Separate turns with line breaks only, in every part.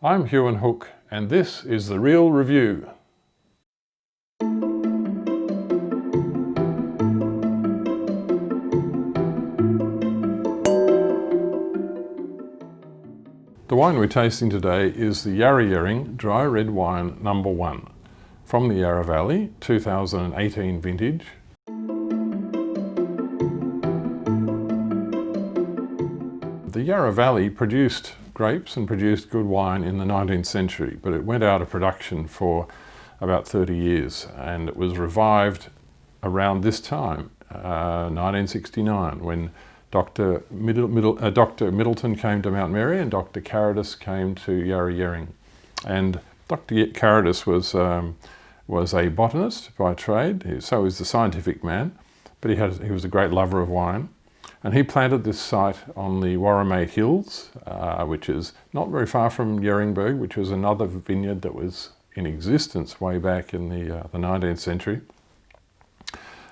I'm Huon Hooke, and this is The Real Review. The wine we're tasting today is the Yarra Yering Dry Red Wine No. 1 from the Yarra Valley, 2018 vintage. The Yarra Valley produced grapes and produced good wine in the 19th century, but it went out of production for about 30 years, and it was revived around this time, 1969, when Dr. Middleton came to Mount Mary and Dr. Carrodus came to Yarra Yering. And Dr. Carrodus was a botanist by trade, so was the scientific man, but he was a great lover of wine. And he planted this site on the Warramate Hills, which is not very far from Yeringberg, which was another vineyard that was in existence way back in the 19th century.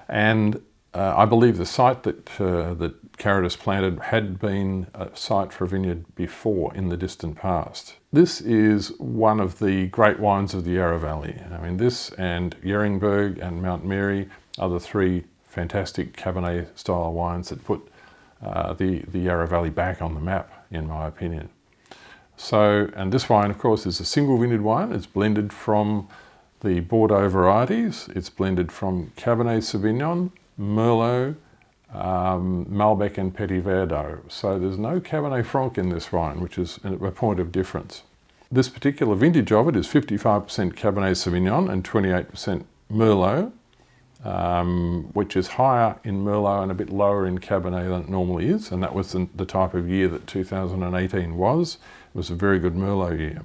And I believe the site that Carrodus planted had been a site for a vineyard before in the distant past. This is one of the great wines of the Yarra Valley. I mean, this and Yeringberg and Mount Mary are the three fantastic Cabernet style wines that put the Yarra Valley back on the map, in my opinion. So, and this wine, of course, is a single vineyard wine. It's blended from the Bordeaux varieties. It's blended from Cabernet Sauvignon, Merlot, Malbec and Petit Verdot. So there's no Cabernet Franc in this wine, which is a point of difference. This particular vintage of it is 55% Cabernet Sauvignon and 28% Merlot, which is higher in Merlot and a bit lower in Cabernet than it normally is, and that was the type of year that 2018 was. It was a very good Merlot year.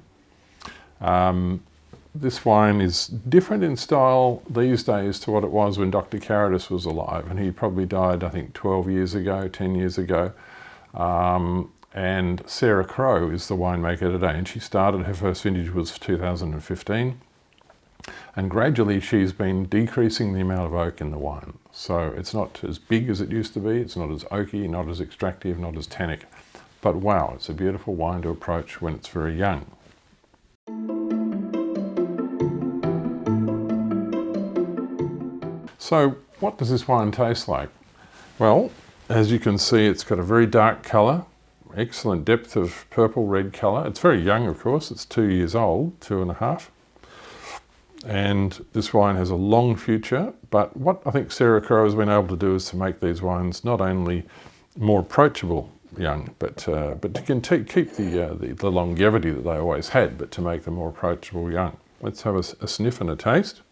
This wine is different in style these days to what it was when Dr. Carrodus was alive, and he probably died, I think, 12 years ago, 10 years ago. And Sarah Crowe is the winemaker today, and she started, her first vintage was 2015. And gradually she's been decreasing the amount of oak in the wine. So it's not as big as it used to be, it's not as oaky, not as extractive, not as tannic. But wow, it's a beautiful wine to approach when it's very young. So what does this wine taste like? Well, as you can see, it's got a very dark colour, excellent depth of purple-red colour. It's very young, of course, it's 2 years old, 2.5. And this wine has a long future, but what I think Sarah Crowe has been able to do is to make these wines not only more approachable young, but to keep the longevity that they always had, but to make them more approachable young. Let's have a sniff and a taste.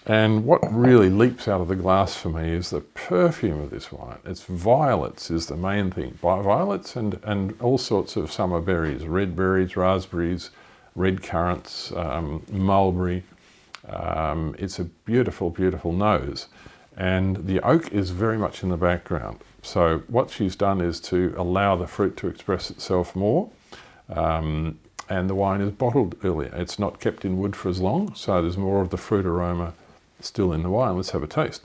And what really leaps out of the glass for me is the perfume of this wine. It's violets is the main thing. Violets and all sorts of summer berries, red berries, raspberries, red currants, mulberry. It's a beautiful, beautiful nose. And the oak is very much in the background. So what she's done is to allow the fruit to express itself more. And the wine is bottled earlier. It's not kept in wood for as long, so there's more of the fruit aroma still in the wine. Let's have a taste.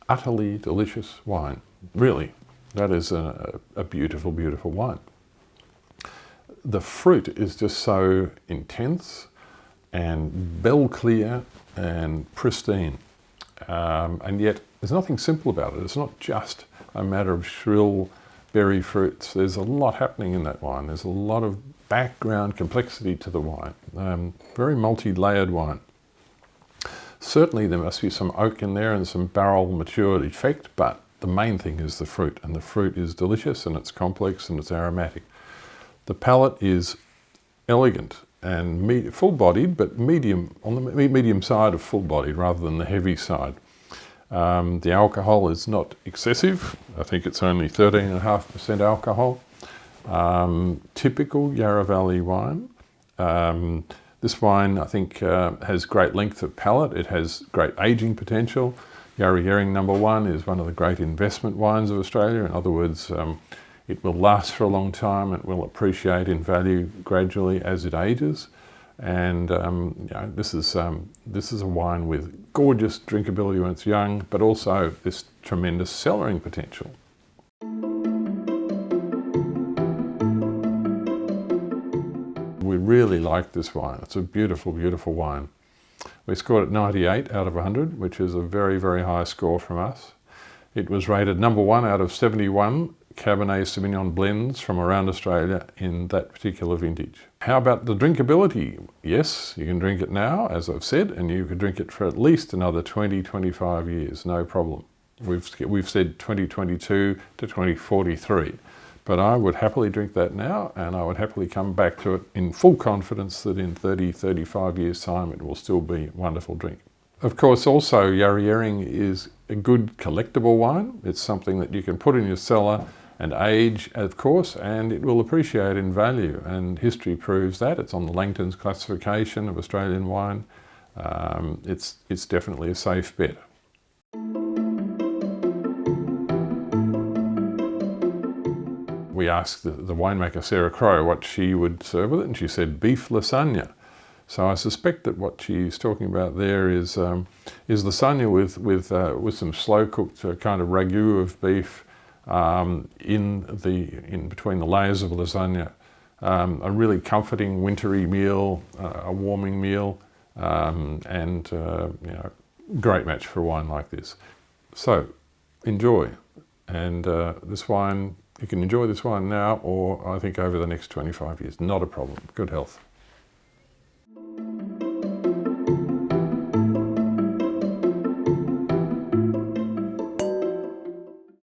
Utterly delicious wine. Really, that is a beautiful, beautiful wine. The fruit is just so intense and bell clear and pristine. And yet there's nothing simple about it. It's not just a matter of shrill berry fruits. There's a lot happening in that wine. There's a lot of background complexity to the wine. Very multi-layered wine. Certainly there must be some oak in there and some barrel matured effect, but the main thing is the fruit, and the fruit is delicious and it's complex and it's aromatic. The palate is elegant and full-bodied, but medium, on the medium side of full-bodied rather than the heavy side. The alcohol is not excessive. I think it's only 13.5% alcohol. Typical Yarra Valley wine. This wine, I think, has great length of palate. It has great aging potential. Yarra Yering No. 1 is one of the great investment wines of Australia. In other words, it will last for a long time. It will appreciate in value gradually as it ages. And this is a wine with gorgeous drinkability when it's young, but also this tremendous cellaring potential. We really like this wine. It's a beautiful, beautiful wine. We scored it 98 out of 100, which is a very, very high score from us. It was rated number 1 out of 71 Cabernet Sauvignon blends from around Australia in that particular vintage. How about the drinkability? Yes, you can drink it now, as I've said, and you could drink it for at least another 20, 25 years, no problem. We've said 2022 to 2043, but I would happily drink that now, and I would happily come back to it in full confidence that in 30, 35 years' time it will still be a wonderful drink. Of course, also Yarra Yering is a good collectible wine. It's something that you can put in your cellar and age, of course, and it will appreciate in value. And history proves that. It's on the Langton's classification of Australian wine. It's definitely a safe bet. We asked the winemaker Sarah Crowe what she would serve with it, and she said beef lasagna. So I suspect that what she's talking about there is lasagna with some slow cooked kind of ragu of beef in between the layers of lasagna. A really comforting wintry meal, a warming meal, and great match for a wine like this. So enjoy, and this wine, you can enjoy this wine now, or I think over the next 25 years, not a problem. Good health.